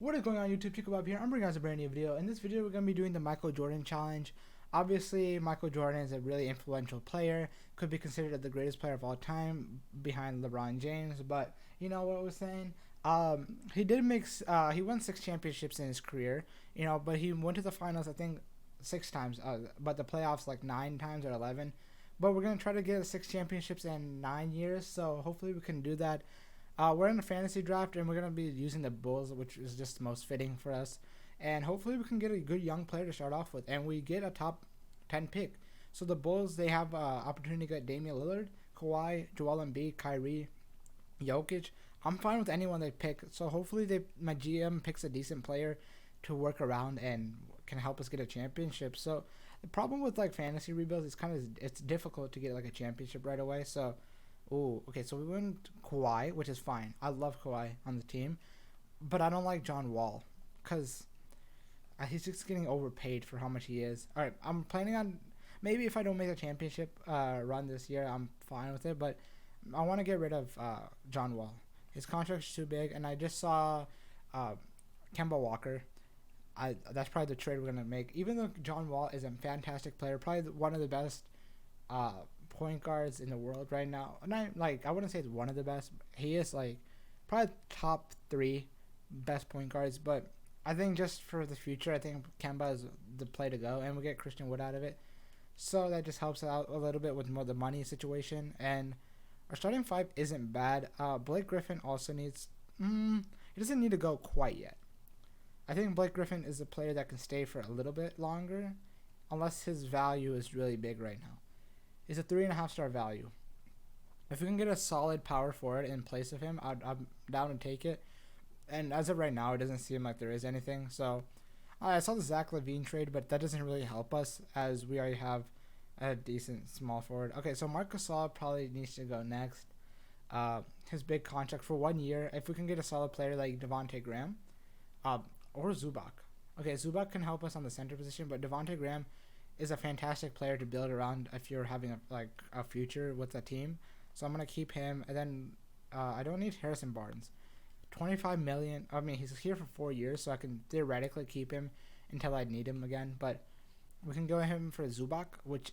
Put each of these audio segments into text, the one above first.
What is going on YouTube? Chico Bob here. I'm bringing guys a brand new video. In this video, we're going to be doing the Michael Jordan challenge. Obviously, Michael Jordan is a really influential player. Could be considered the greatest player of all time behind LeBron James. But you know what I was saying? He did he won 6 championships in his career. But he went to the finals, I think, 6 times. But the playoffs like 9 times or 11. But we're going to try to get 6 championships in 9 years. So hopefully we can do that. We're in a fantasy draft, and we're gonna be using the Bulls, which is just most fitting for us. And hopefully, we can get a good young player to start off with, and we get a top 10 pick. So the Bulls, they have opportunity to get Damian Lillard, Kawhi, Joel Embiid, Kyrie, Jokic. I'm fine with anyone they pick. So hopefully, my GM picks a decent player to work around and can help us get a championship. So the problem with like fantasy rebuilds is it's difficult to get like a championship right away. So oh, okay. So we went Kawhi, which is fine. I love Kawhi on the team, but I don't like John Wall because he's just getting overpaid for how much he is. All right, I'm planning on maybe if I don't make a championship run this year, I'm fine with it. But I want to get rid of John Wall. His contract's too big, and I just saw uh, Kemba Walker. That's probably the trade we're gonna make. Even though John Wall is a fantastic player, probably one of the best uh, point guards in the world right now. And I wouldn't say it's one of the best. He is like probably top 3 best point guards. But I think just for the future, I think Kemba is the play to go, and we get Christian Wood out of it. So that just helps out a little bit with more the money situation. And our starting 5 isn't bad. Blake Griffin also needs. He doesn't need to go quite yet. I think Blake Griffin is a player that can stay for a little bit longer, unless his value is really big right now. He's a 3.5 star value. If we can get a solid power forward in place of him, I'm down to take it. And as of right now, it doesn't seem like there is anything. So I saw the Zach LaVine trade, but that doesn't really help us as we already have a decent small forward. Okay, so Marc Gasol probably needs to go next. His big contract for 1 year. If we can get a solid player like Devonte Graham, uh, or Zubac. Okay, Zubac can help us on the center position, but Devonte Graham is a fantastic player to build around if you're having a future with a team. So I'm gonna keep him, and then I don't need Harrison Barnes. 25 million. I mean, he's here for 4 years, so I can theoretically keep him until I need him again. But we can go him for Zubac, which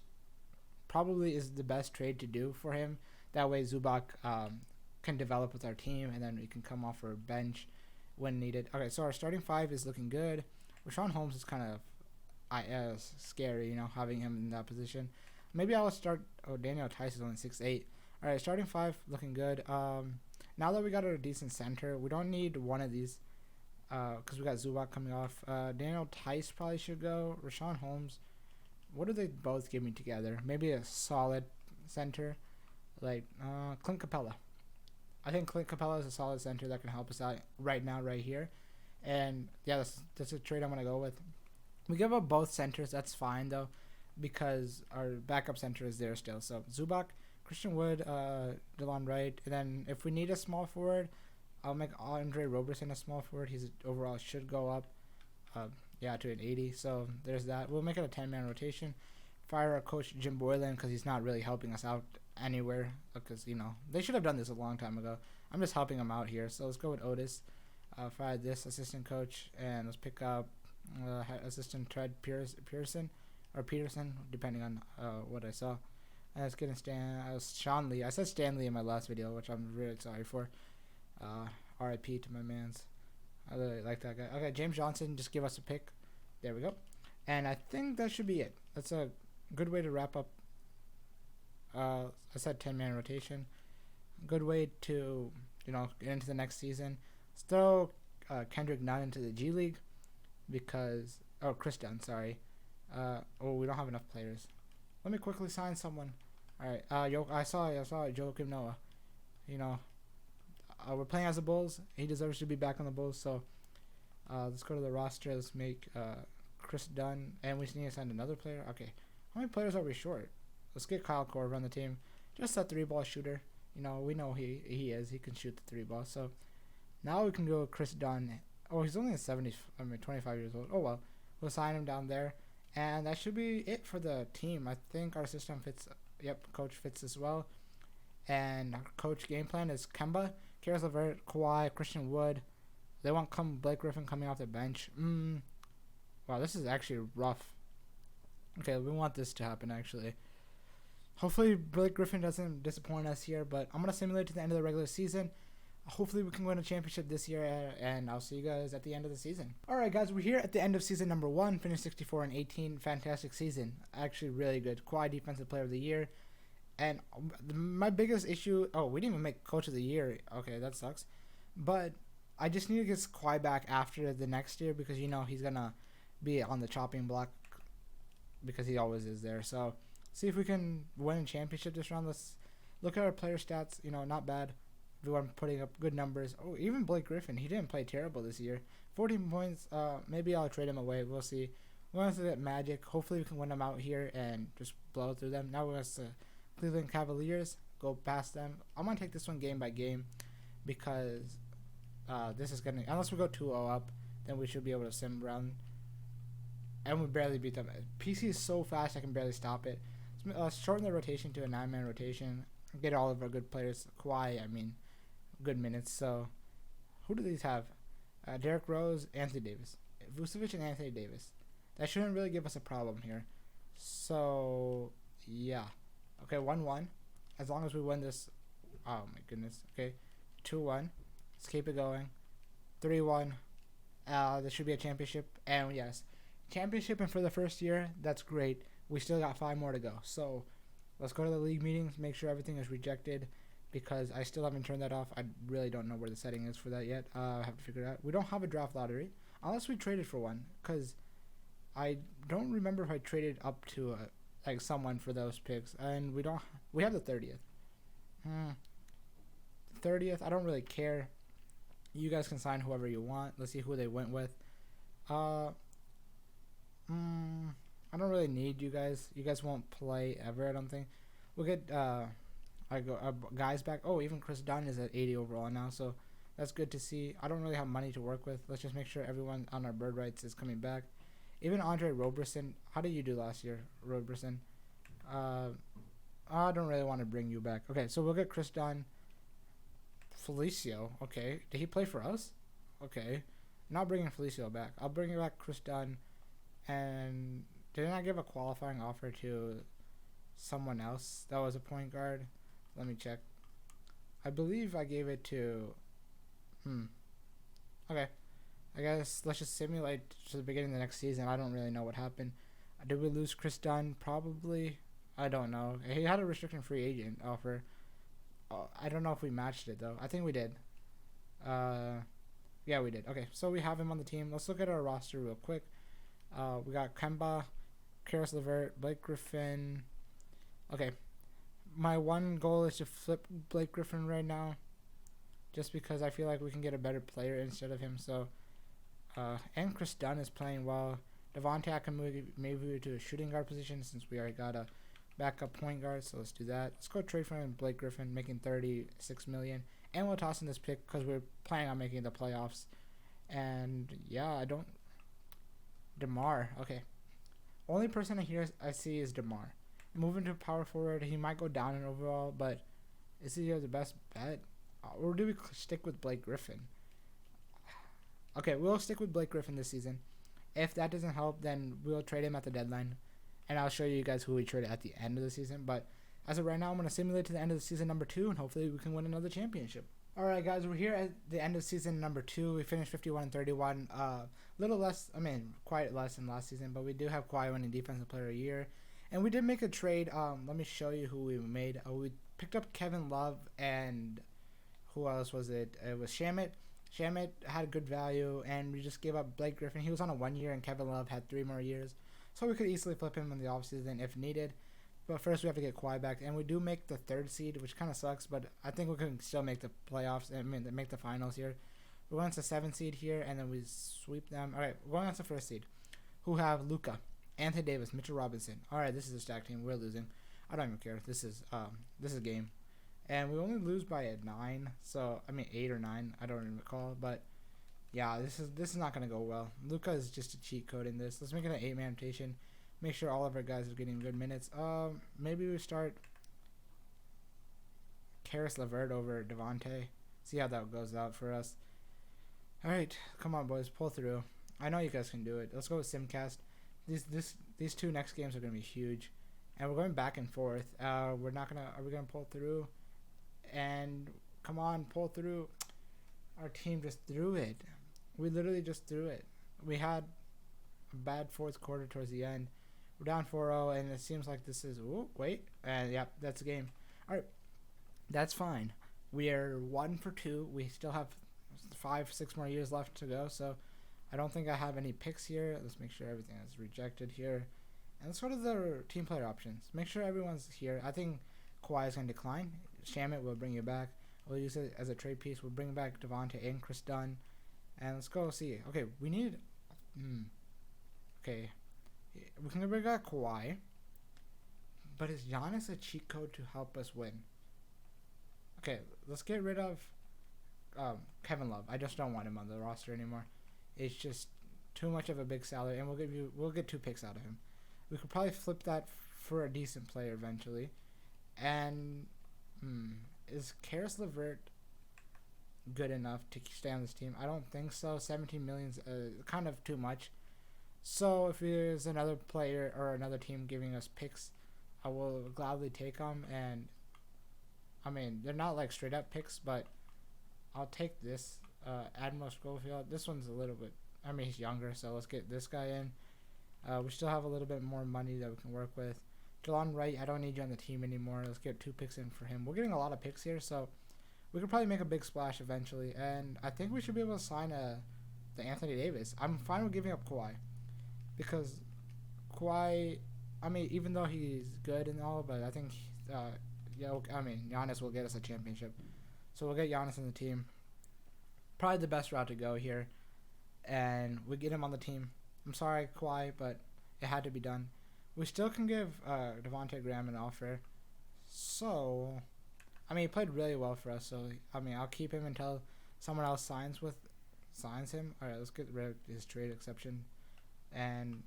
probably is the best trade to do for him. That way, Zubac can develop with our team, and then we can come off our bench when needed. Okay, so our starting 5 is looking good. Rashawn Holmes is kind of scary, having him in that position. Maybe I'll start. Oh, Daniel Tice is only 6'8". All right, starting 5 looking good. Now that we got a decent center, we don't need one of these because we got Zubac coming off. Daniel Tice probably should go. Rashawn Holmes. What do they both give me together? Maybe a solid center like Clint Capella. I think Clint Capella is a solid center that can help us out right now, right here. And yeah, that's a trade I'm gonna go with. We give up both centers. That's fine though, because our backup center is there still. So Zubac, Christian Wood, Delon Wright, and then if we need a small forward, I'll make Andre Roberson a small forward. He's overall should go up, to an 80. So there's that. We'll make it a 10-man rotation. Fire our coach Jim Boylan because he's not really helping us out anywhere. Because they should have done this a long time ago. I'm just helping him out here. So let's go with Otis. Fire this assistant coach, and let's pick up assistant Pearson, depending on what I saw. And let's get Sean Lee. I said Stanley in my last video, which I'm really sorry for. R.I.P. to my man's. I really like that guy. Okay, James Johnson, just give us a pick. There we go. And I think that should be it. That's a good way to wrap up. I said 10-man rotation. Good way to get into the next season. Let's throw Kendrick Nunn into the G League because Chris Dunn, sorry. We don't have enough players. Let me quickly sign someone. All right. I saw Joakim Noah. We're playing as the Bulls. He deserves to be back on the Bulls. So let's go to the roster. Let's make Chris Dunn, and we need to sign another player. Okay. How many players are we short? Let's get Kyle Korver on the team. Just a 3-ball shooter. We know he is. He can shoot the 3-ball. So now we can go with Chris Dunn. Oh, he's only 25 years old. Oh well, we'll sign him down there, and that should be it for the team. I think our system fits. Yep, coach fits as well, and our coach game plan is Kemba, Karis LeVert, Kawhi, Christian Wood, They want Blake Griffin coming off the bench. Wow, this is actually rough. Okay, we want this to happen actually. Hopefully Blake Griffin doesn't disappoint us here, but I'm going to simulate to the end of the regular season. Hopefully we can win a championship this year, and I'll see you guys at the end of the season. Alright guys, we're here at the end of season number 1, finished 64-18, fantastic season. Actually really good. Kawhi Defensive Player of the Year. And my biggest issue, we didn't even make Coach of the Year. Okay, that sucks. But I just need to get Kawhi back after the next year because, you know, he's going to be on the chopping block because he always is there. So, see if we can win a championship this round. Let's look at our player stats. You know, not bad. Everyone putting up good numbers. Oh, even Blake Griffin. He didn't play terrible this year. 14 points. Maybe I'll trade him away. We'll see. We want to get Magic. Hopefully we can win them out here and just blow through them. Now we're going to Cleveland Cavaliers. Go past them. I'm going to take this one game by game because this is going to... Unless we go 2-0 up, then we should be able to sim around. And we barely beat them. PC is so fast I can barely stop it. Shorten the rotation to a 9-man rotation. Get all of our good players. Kawhi, good minutes. So, who do these have? Derrick Rose, Anthony Davis. Vucevic and Anthony Davis. That shouldn't really give us a problem here. So, yeah. Okay, 1-1. As long as we win this. Oh, my goodness. Okay, 2-1. Let's keep it going. 3-1. This should be a championship. And, yes. Championship, and for the first year, that's great. We still got 5 more to go. So, let's go to the league meetings, make sure everything is rejected, because I still haven't turned that off. I really don't know where the setting is for that yet. I have to figure it out. We don't have a draft lottery, unless we traded for one, because I don't remember if I traded up to someone for those picks, and we have the 30th. 30th, I don't really care. You guys can sign whoever you want. Let's see who they went with. I don't really need you guys. You guys won't play ever, I don't think. We'll get guys back. Oh, even Chris Dunn is at 80 overall now, so that's good to see. I don't really have money to work with. Let's just make sure everyone on our bird rights is coming back. Even Andre Roberson. How did you do last year, Roberson? I don't really want to bring you back. Okay, so we'll get Chris Dunn. Felicio. Okay. Did he play for us? Okay. Not bringing Felicio back. I'll bring back Chris Dunn. And didn't I give a qualifying offer to someone else that was a point guard? Let me check. I believe I gave it to... Okay. I guess let's just simulate to the beginning of the next season. I don't really know what happened. Did we lose Chris Dunn? Probably. I don't know. He had a restricted free agent offer. I don't know if we matched it, though. I think we did. Yeah, we did. Okay, so we have him on the team. Let's look at our roster real quick. We got Kemba, Caris LeVert, Blake Griffin. Okay. My one goal is to flip Blake Griffin right now, just because I feel like we can get a better player instead of him. So, and Chris Dunn is playing well. Devontae, I can maybe to a shooting guard position since we already got a backup point guard. So let's do that. Let's go trade for him, Blake Griffin, making $36 million, and we'll toss in this pick because we're planning on making the playoffs. And yeah, DeMar. Okay. Only person I see is DeMar. Moving to power forward, he might go down in overall, but is he the best bet? Or do we stick with Blake Griffin? Okay, we'll stick with Blake Griffin this season. If that doesn't help, then we'll trade him at the deadline. And I'll show you guys who we traded at the end of the season. But as of right now, I'm going to simulate to the end of the season number 2, and hopefully we can win another championship. Alright guys, we're here at the end of season number 2. We finished 51-31. Little less, quite less than last season, but we do have Kawhi winning Defensive Player of the Year. And we did make a trade. Let me show you who we made. We picked up Kevin Love, and who else was it? It was Shamet. Shamet had good value, and we just gave up Blake Griffin. He was on a 1 year, and Kevin Love had 3 more years. So we could easily flip him in the offseason if needed. But first we have to get Kawhi back, and we do make the 3rd seed, which kind of sucks, but I think we can still make the playoffs, make the finals here. We're going to 7th seed here, and then we sweep them. All right, we're going on to 1st seed, who have Luka, Anthony Davis, Mitchell Robinson. All right, this is a stack team. We're losing. I don't even care. This is a game, and we only lose by a 9. So 8 or 9. I don't even recall, but yeah, this is not gonna go well. Luka is just a cheat code in this. Let's make it an 8-man rotation. Make sure all of our guys are getting good minutes. Maybe we start Caris LeVert over Devontae. See how that goes out for us. All right, come on, boys, pull through. I know you guys can do it. Let's go with Simcast. These two next games are gonna be huge, and we're going back and forth. We're not gonna. Are we gonna pull through? And come on, pull through. Our team just threw it. We literally just threw it. We had a bad fourth quarter towards the end. We're down 4-0, and it seems like this is. Oh, wait. And yep, that's the game. All right, that's fine. We are 1 for 2. We still have 5-6 more years left to go, so I don't think I have any picks here. Let's make sure everything is rejected here. And let's go to the team player options. Make sure everyone's here. I think Kawhi is going to decline. Shamit will bring you back. We'll use it as a trade piece. We'll bring back Devontae and Chris Dunn. And let's go see. Okay, we need... Okay. We can bring back Kawhi. But is Giannis a cheat code to help us win? Okay, let's get rid of Kevin Love. I just don't want him on the roster anymore. It's just too much of a big salary, and we'll get 2 picks out of him. We could probably flip that for a decent player eventually. And is Karis LeVert good enough to stay on this team? I don't think so. 17 million's kind of too much. So if there's another player or another team giving us picks, I will gladly take them. And I mean, they're not like straight up picks, but I'll take this. Admiral Schofield. This one's a little bit. I mean, he's younger, so let's get this guy in. We still have a little bit more money that we can work with. Delon Wright, I don't need you on the team anymore. Let's get 2 picks in for him. We're getting a lot of picks here, so we could probably make a big splash eventually. And I think we should be able to sign the Anthony Davis. I'm fine with giving up Kawhi, because Kawhi, I mean, even though he's good and all, but I think, Giannis will get us a championship. So we'll get Giannis on the team. Probably the best route to go here, and we get him on the team. I'm sorry, Kawhi, but it had to be done. We still can give Devontae Graham an offer. So, I mean, he played really well for us. So, I mean, I'll keep him until someone else signs him. All right, let's get rid of his trade exception. And,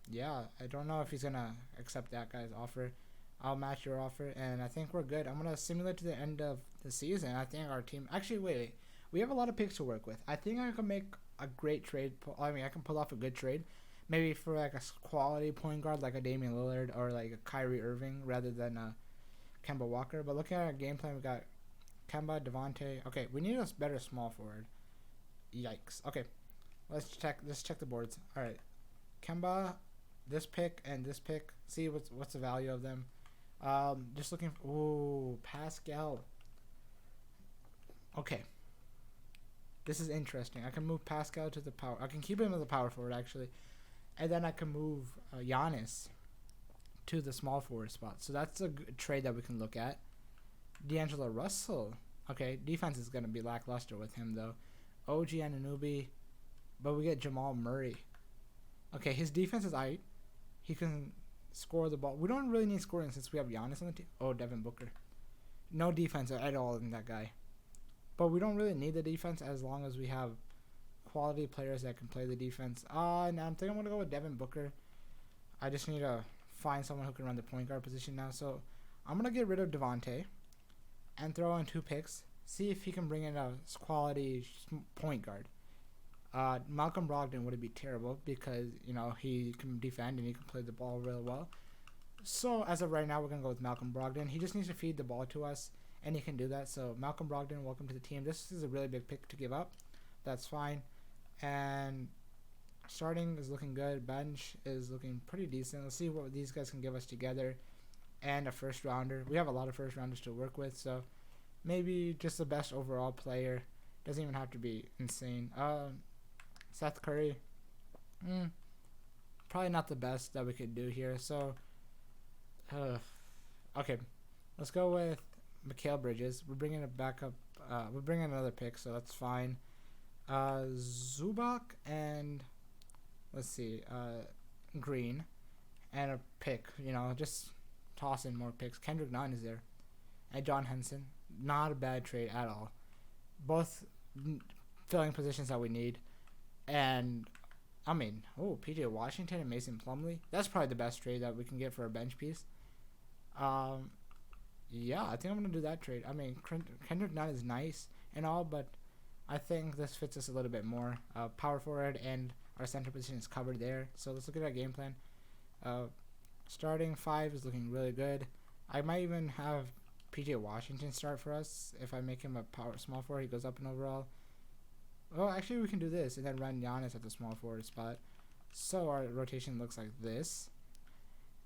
yeah, I don't know if he's going to accept that guy's offer. I'll match your offer, and I think we're good. I'm going to simulate to the end of the season. I think our team... Actually, wait. We have a lot of picks to work with. I think I can make a great trade. I mean, I can pull off a good trade. Maybe for like a quality point guard like a Damian Lillard or like a Kyrie Irving rather than a Kemba Walker. But looking at our game plan, we got Kemba, Devontae. Okay, we need a better small forward. Yikes. Okay, let's check the boards. All right, Kemba, this pick and this pick. See what's the value of them. Just looking. Ooh, Pascal. Okay. This is interesting. I can move Pascal to the power. I can keep him as a power forward, actually. And then I can move Giannis to the small forward spot. So that's a good trade that we can look at. D'Angelo Russell. Okay, defense is going to be lackluster with him, though. OG Anunoby. But we get Jamal Murray. Okay, his defense is aight. He can score the ball. We don't really need scoring since we have Giannis on the team. Oh, Devin Booker. No defense at all in that guy. But we don't really need the defense as long as we have quality players that can play the defense. Now I'm thinking I'm going to go with Devin Booker. I just need to find someone who can run the point guard position now. So I'm going to get rid of Devontae and throw in 2 picks. See if he can bring in a quality point guard. Malcolm Brogdon would be terrible because, he can defend and he can play the ball really well. So as of right now, we're going to go with Malcolm Brogdon. He just needs to feed the ball to us. And he can do that. So Malcolm Brogdon, welcome to the team. This is a really big pick to give up. That's fine. And starting is looking good. Bench is looking pretty decent. Let's see what these guys can give us together. And a first rounder. We have a lot of first rounders to work with. So maybe just the best overall player. Doesn't even have to be insane. Seth Curry. Probably not the best that we could do here. So, okay. Let's go with Mikal Bridges. We're bringing it back up. We're bringing another pick, so that's fine. Zubac and let's see, Green and a pick. Just toss in more picks. Kendrick Nunn is there, and John Henson. Not a bad trade at all. Both filling positions that we need, and I mean, PJ Washington and Mason Plumlee. That's probably the best trade that we can get for a bench piece. Yeah, I think I'm going to do that trade. I mean, Kendrick Nunn is nice and all, but I think this fits us a little bit more. Power forward and our center position is covered there. So let's look at our game plan. Uh, Starting five is looking really good. I might even have PJ Washington start for us. If I make him a power small forward, he goes up in overall. Oh, actually, we can do this and then run Giannis at the small forward spot. So our rotation looks like this.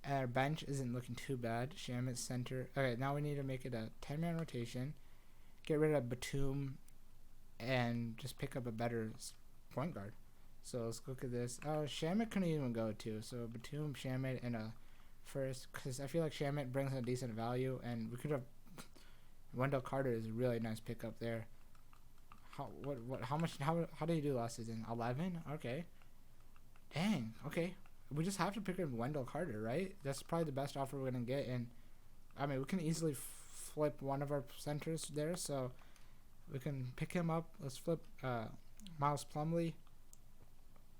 And our bench isn't looking too bad. Shamet center. Okay, now we need to make it a 10-man rotation. Get rid of Batum and just pick up a better point guard. So let's look at this. Shamet couldn't even go too. So Batum, Shamet, and a first, because I feel like Shamet brings a decent value, and we could have. Wendell Carter is a really nice pickup there. How did he do last season? 11. Okay. Dang. Okay. We just have to pick up Wendell Carter, right? That's probably the best offer we're gonna get, and I mean we can easily flip one of our centers there, so we can pick him up. Let's flip Miles Plumlee.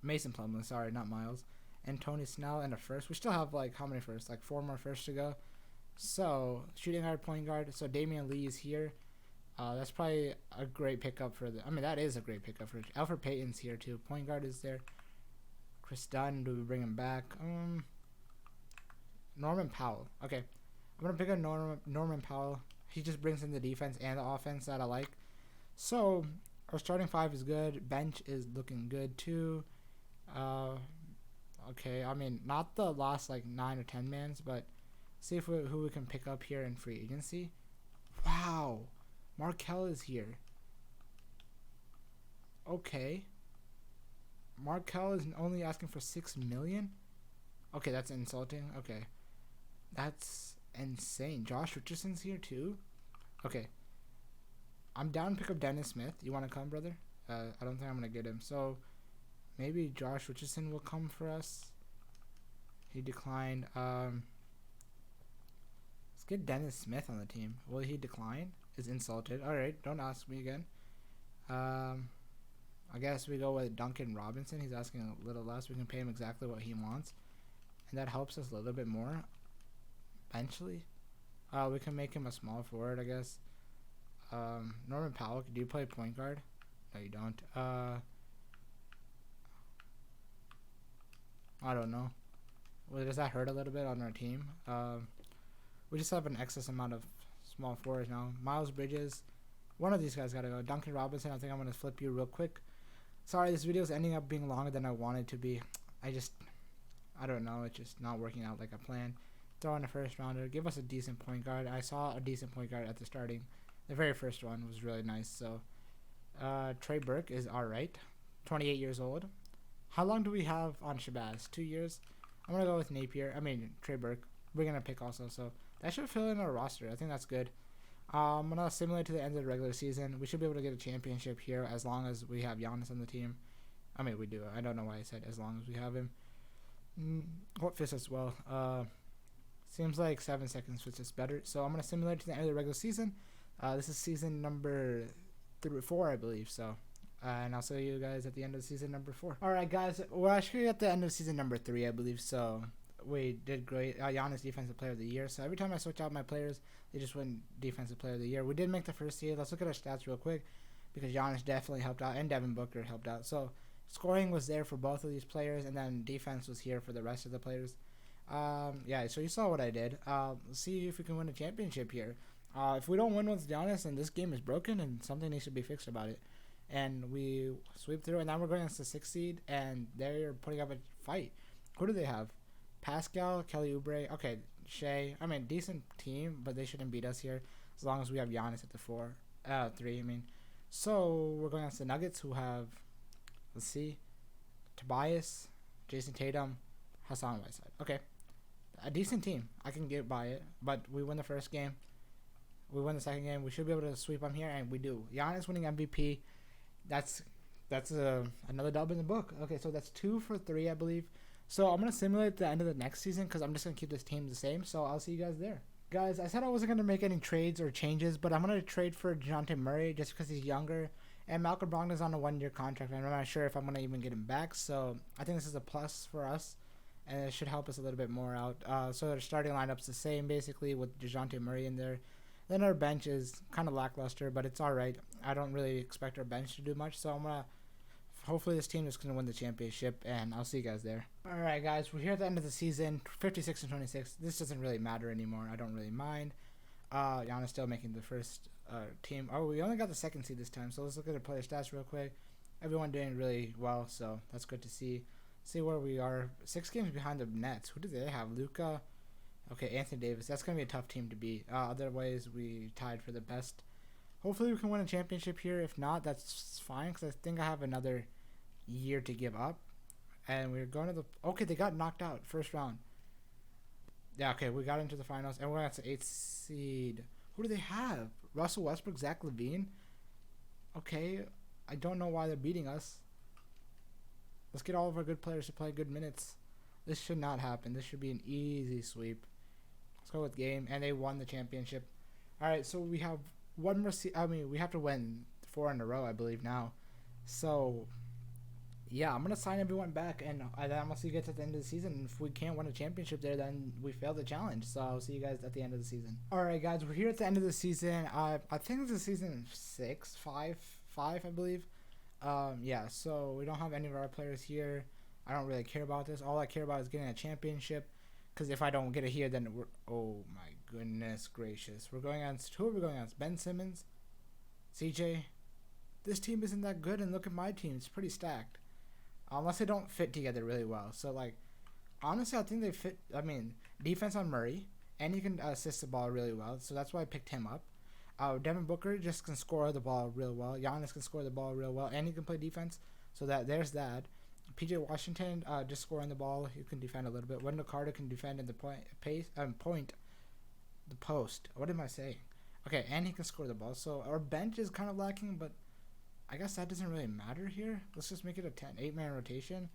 Mason Plumlee, sorry, not Miles. And Tony Snell and a first. We still have like how many firsts? Like 4 more firsts to go. So shooting guard, point guard. So Damian Lee is here. That's probably a great pickup for the. I mean that is a great pickup for Alfred Payton's here too. Point guard is there. Chris Dunn. Do we bring him back? Norman Powell. Okay, I'm gonna pick up Norman Powell. He just brings in the defense and the offense that I like. So our starting five is good. Bench is looking good too. Okay, I mean not the last like 9 or 10 mans, but see if who we can pick up here in free agency. Wow, Markelle is here. Okay, Markelle is only asking for 6 million. Okay, that's insulting. Okay, that's insane. Josh Richardson's here too. Okay, I'm down to pick up Dennis Smith. You want to come, brother? I don't think I'm gonna get him. So maybe Josh Richardson will come for us. He declined. Let's get Dennis Smith on the team. Will he decline? Is insulted. Alright, don't ask me again. I guess we go with Duncan Robinson. He's asking a little less. We can pay him exactly what he wants. And that helps us a little bit more. Eventually. We can make him a small forward, I guess. Norman Powell, do you play point guard? No, you don't. I don't know. Well, does that hurt a little bit on our team? We just have an excess amount of small forwards now. Miles Bridges. One of these guys got to go. Duncan Robinson, I think I'm going to flip you real quick. Sorry, this video is ending up being longer than I wanted to be. I don't know. It's just not working out like I planned. Throw in a first rounder. Give us a decent point guard. I saw a decent point guard at the starting. The very first one was really nice. So, Trey Burke is alright. 28 years old. How long do we have on Shabazz? 2 years? I'm going to go with Napier. I mean, Trey Burke. We're going to pick also. So, that should fill in our roster. I think that's good. I'm going to simulate to the end of the regular season. We should be able to get a championship here as long as we have Giannis on the team. I mean, we do. I don't know why I said as long as we have him. What fits us well? Seems like 7 seconds fits us better. So I'm going to simulate to the end of the regular season. This is season number 4, I believe. So, and I'll see you guys at the end of season number 4. All right, guys. We're actually at the end of season number 3, I believe. So we did great. Giannis Defensive Player of the Year. So every time I switch out my players, they just win Defensive Player of the Year. We did make the first seed. Let's look at our stats real quick because Giannis definitely helped out and Devin Booker helped out. So scoring was there for both of these players, and then defense was here for the rest of the players. Yeah, so you saw what I did. Let's see if we can win a championship here. If we don't win with Giannis, then this game is broken and something needs to be fixed about it. And we sweep through, and now we're going against the 6th seed, and they're putting up a fight. Who do they have? Pascal, Kelly Oubre, okay, Shea. I mean, decent team, but they shouldn't beat us here as long as we have Giannis at the 3. I mean, so we're going against the Nuggets, who have, let's see, Tobias, Jason Tatum, Hassan Whiteside. Okay, a decent team. I can get by it, but we win the first game. We win the second game. We should be able to sweep them here, and we do. Giannis winning MVP. That's another dub in the book. Okay, so that's 2 for 3, I believe. So I'm going to simulate the end of the next season because I'm just going to keep this team the same. So I'll see you guys there. Guys, I said I wasn't going to make any trades or changes, but I'm going to trade for DeJounte Murray just because he's younger. And Malcolm Brogdon's on a 1-year contract, and I'm not sure if I'm going to even get him back. So I think this is a plus for us, and it should help us a little bit more out. So their starting lineup's the same, basically, with DeJounte Murray in there. Then our bench is kind of lackluster, but it's all right. I don't really expect our bench to do much, so I'm gonna. Hopefully, this team is gonna win the championship, and I'll see you guys there. All right, guys, we're here at the end of the season, 56 and 26. This doesn't really matter anymore. I don't really mind. Giannis still making the first team. Oh, we only got the second seed this time, so let's look at the player stats real quick. Everyone doing really well, so that's good to see. See where we are. 6 games behind the Nets. Who do they have? Luka. Okay, Anthony Davis. That's going to be a tough team to beat. Otherwise, we tied for the best. Hopefully, we can win a championship here. If not, that's fine, because I think I have another year to give up. And we're going to the... Okay, they got knocked out first round. Yeah, okay, we got into the finals, and we're at the 8th seed. Who do they have? Russell Westbrook, Zach LaVine. Okay, I don't know why they're beating us. Let's get all of our good players to play good minutes. This should not happen. This should be an easy sweep. Let's go with game, and they won the championship. All right, so we have one more. We have to win 4 in a row, I believe now. So, yeah, I'm gonna sign everyone back, and then I'm gonna see you guys at the end of the season. If we can't win a championship there, then we failed the challenge. So I'll see you guys at the end of the season. All right, guys, we're here at the end of the season. I think this is season 5, I believe. Yeah, so we don't have any of our players here. I don't really care about this. All I care about is getting a championship. Because if I don't get it here, then we're... Oh, my goodness gracious. We're going against... Who are we going against? Ben Simmons? CJ? This team isn't that good, and look at my team. It's pretty stacked. Unless they don't fit together really well. So, like, honestly, I think they fit... I mean, defense on Murray. And he can assist the ball really well. So that's why I picked him up. Devin Booker just can score the ball real well. Giannis can score the ball real well. And he can play defense. So there's that. PJ Washington just scoring the ball. He can defend a little bit. Wendell Carter can defend in the the post. What am I saying? Okay, and he can score the ball. So our bench is kind of lacking, but I guess that doesn't really matter here. Let's just make it a 8-man rotation.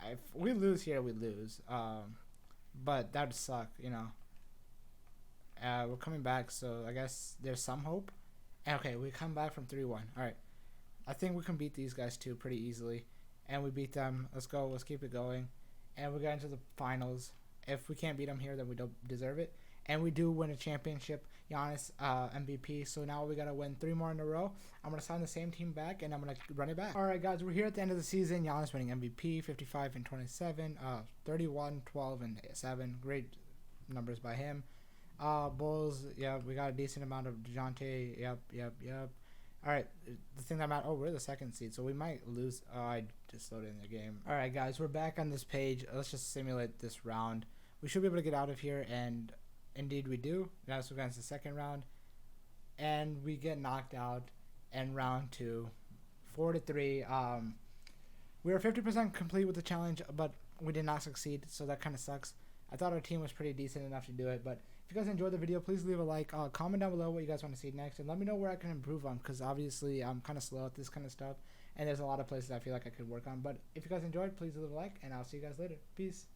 If we lose here, we lose. But that would suck, you know. We're coming back, so I guess there's some hope. And okay, we come back from 3-1. All right. I think we can beat these guys too pretty easily. And we beat them. Let's go. Let's keep it going. And we got into the finals. If we can't beat them here, then we don't deserve it. And we do win a championship. Giannis MVP. So now we got to win 3 more in a row. I'm going to sign the same team back, and I'm going to run it back. All right, guys. We're here at the end of the season. Giannis winning MVP, 55 and 27, 31, 12, and 7. Great numbers by him. Bulls, yeah, we got a decent amount of DeJounte. Yep. All right, the thing that matters. Oh, we're the 2nd seed, so we might lose. Oh, I just loaded in the game. All right, guys, we're back on this page. Let's just simulate this round. We should be able to get out of here, and indeed we do. Now we're going to the 2nd round, and we get knocked out in round 2, 4-3. We were 50% complete with the challenge, but we did not succeed, so that kind of sucks. I thought our team was pretty decent enough to do it, but if you guys enjoyed the video, please leave a like. Comment down below what you guys want to see next, and let me know where I can improve on, because obviously I'm kind of slow at this kind of stuff, and there's a lot of places I feel like I could work on. But if you guys enjoyed, please leave a like, and I'll see you guys later. Peace.